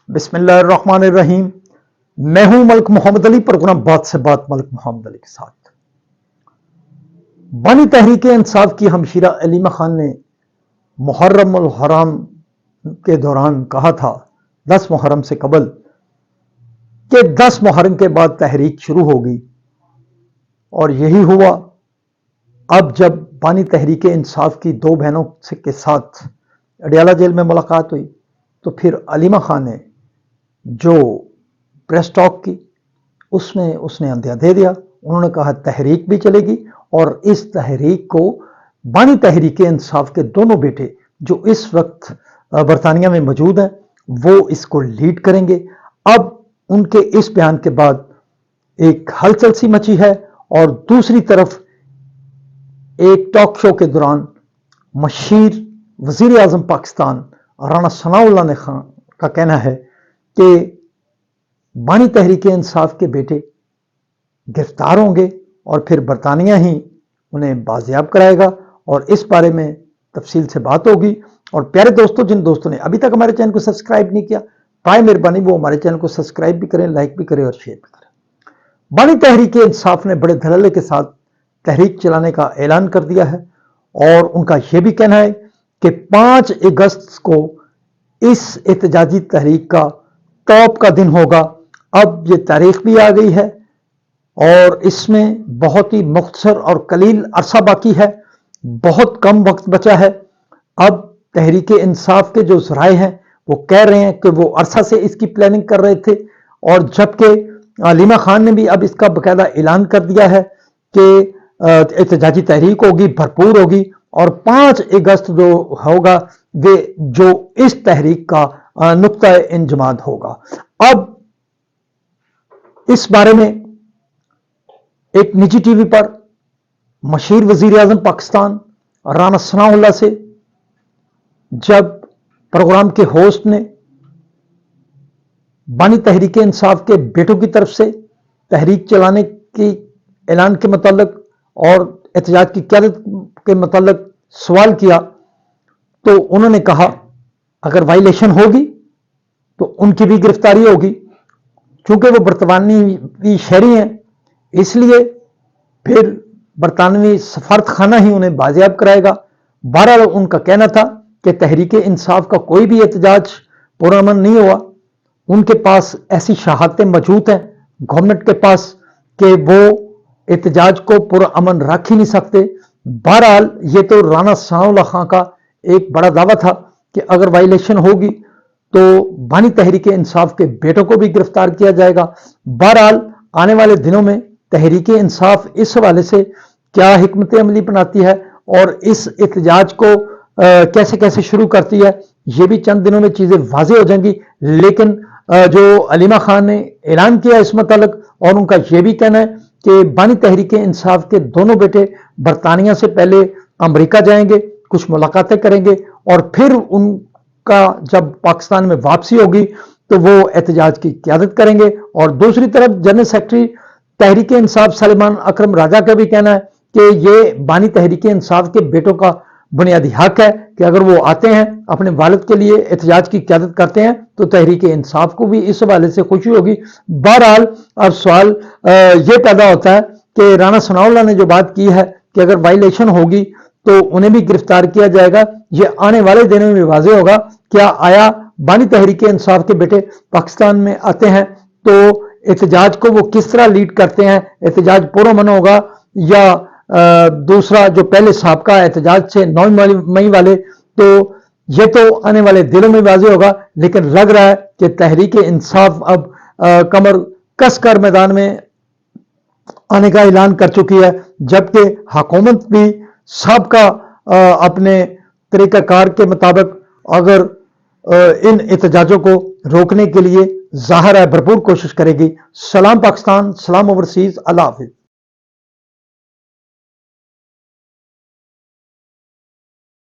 बिस्मिल्लाहिर्रहमानिर्रहीम। मैं हूं मलिक मोहम्मद अली, प्रोग्राम बात से बात मलिक मोहम्मद अली के साथ। बानी तहरीक इंसाफ की हमशीरा अलीमा खान ने मुहर्रम उल हराम के दौरान कहा था, 10 मुहर्रम से कबल, कि 10 मुहर्रम के बाद तहरीक शुरू होगी, और यही हुआ। अब जब बानी तहरीक इंसाफ की 2 बहनों के साथ अडियाला जेल में मुलाकात हुई, तो फिर अलीमा खान ने जो प्रेस टॉक की उसमें उसने अंधेरा दे दिया। उन्होंने कहा तहरीक भी चलेगी, और इस तहरीक को बानी तहरीक इंसाफ के दोनों बेटे जो इस वक्त बरतानिया में मौजूद हैं, वो इसको लीड करेंगे। अब उनके इस बयान के बाद एक हलचल सी मची है, और दूसरी तरफ एक टॉक शो के दौरान मशहूर वजीर आजम पाकिस्तान राना सनाउल्लाह ने खान का कहना है कि बानी तहरीक इंसाफ के बेटे गिरफ्तार होंगे और फिर बरतानिया ही उन्हें बाजियाब कराएगा, और इस बारे में तफसील से बात होगी। और प्यारे दोस्तों, जिन दोस्तों ने अभी तक हमारे चैनल को सब्सक्राइब नहीं किया, पाए मेहरबानी वो हमारे चैनल को सब्सक्राइब भी करें, लाइक भी करें और शेयर भी करें। बानी तहरीक इंसाफ ने बड़े धड़ल्ले के साथ तहरीक चलाने का ऐलान कर दिया है, और उनका यह भी कहना है कि 5 अगस्त को इस एहतजाजी तहरीक का टॉप का दिन होगा। अब ये तारीख भी आ गई है, और इसमें बहुत ही मुख्तसर और कलील अरसा बाकी है, बहुत कम वक्त बचा है। अब तहरीक इंसाफ के जो ज़राए हैं वो कह रहे हैं कि वो अरसा से इसकी प्लानिंग कर रहे थे, और जबकि अलीमा खान ने भी अब इसका बाकायदा ऐलान कर दिया है कि एहतजाजी तहरीक होगी, भरपूर होगी, और 5 अगस्त जो होगा वे जो इस तहरीक का नुक्ता इंजमाद होगा। अब इस बारे में एक निजी टीवी पर मशहूर वजीर आजम पाकिस्तान राना सनाउल्लाह से जब प्रोग्राम के होस्ट ने बानी तहरीक इंसाफ के बेटों की तरफ से तहरीक चलाने की ऐलान के मतलब और एहतजाज की क़यादत के मतलब सवाल किया, तो उन्होंने कहा अगर वायलेशन होगी तो उनकी भी गिरफ्तारी होगी, चूंकि वो बरतानवी शहरी हैं, इसलिए फिर बरतानवी सफारत खाना ही उन्हें बाजियाब कराएगा। बहरहाल उनका कहना था कि तहरीक इंसाफ का कोई भी एहतजाज पुरअमन नहीं हुआ। उनके पास ऐसी शहादतें मौजूद हैं गवर्नमेंट के पास कि वो एहतजाज को पुरअमन रख ही नहीं सकते। बहरहाल ये तो राना सनाउल्लाह खां का एक बड़ा दावा था कि अगर वायलेशन होगी तो बानी तहरीक इंसाफ के बेटों को भी गिरफ्तार किया जाएगा। बहरहाल आने वाले दिनों में तहरीक इंसाफ इस हवाले से क्या हिकमत अमली बनाती है और इस एहतजाज को कैसे कैसे शुरू करती है, ये भी चंद दिनों में चीजें वाज़ेह हो जाएंगी। लेकिन जो अलीमा खान ने ऐलान किया इस मतलब, और उनका यह भी कहना है कि बानी तहरीक इंसाफ के दोनों बेटे बरतानिया से पहले अमेरिका जाएंगे, कुछ मुलाकातें करेंगे, और फिर उनका जब पाकिस्तान में वापसी होगी तो वो एहतजाज की क़यादत करेंगे। और दूसरी तरफ जनरल सेक्रेटरी तहरीक इंसाफ सलमान अकरम राजा का भी कहना है कि ये बानी तहरीक इंसाफ के बेटों का बुनियादी हक है कि अगर वो आते हैं अपने वालिद के लिए एहतजाज की क़यादत करते हैं तो तहरीक इंसाफ को भी इस हवाले से खुशी होगी। बहरहाल अब सवाल ये पैदा होता है कि राना सनाउल्लाह ने जो बात की है कि अगर वायलेशन होगी तो उन्हें भी गिरफ्तार किया जाएगा, ये आने वाले दिनों में वाज़ेह होगा। क्या आया बानी तहरीक इंसाफ के बेटे पाकिस्तान में आते हैं तो एहतजाज को वो किस तरह लीड करते हैं, एहतजाज पुरअमन होगा या दूसरा जो पहले साबका एहतजाज से 9 मई वाले, तो ये तो आने वाले दिनों में वाज़ेह होगा। लेकिन लग रहा है कि तहरीक इंसाफ अब कमर कस कर मैदान में आने का ऐलान कर चुकी है, जबकि हुकूमत भी साबका अपने तरीक़ाकार के मुताबिक अगर इन एहतजाजों को रोकने के लिए ज़ाहिर है भरपूर कोशिश करेगी। सलाम पाकिस्तान, सलाम ओवरसीज़, अल्लाह हाफ़िज़।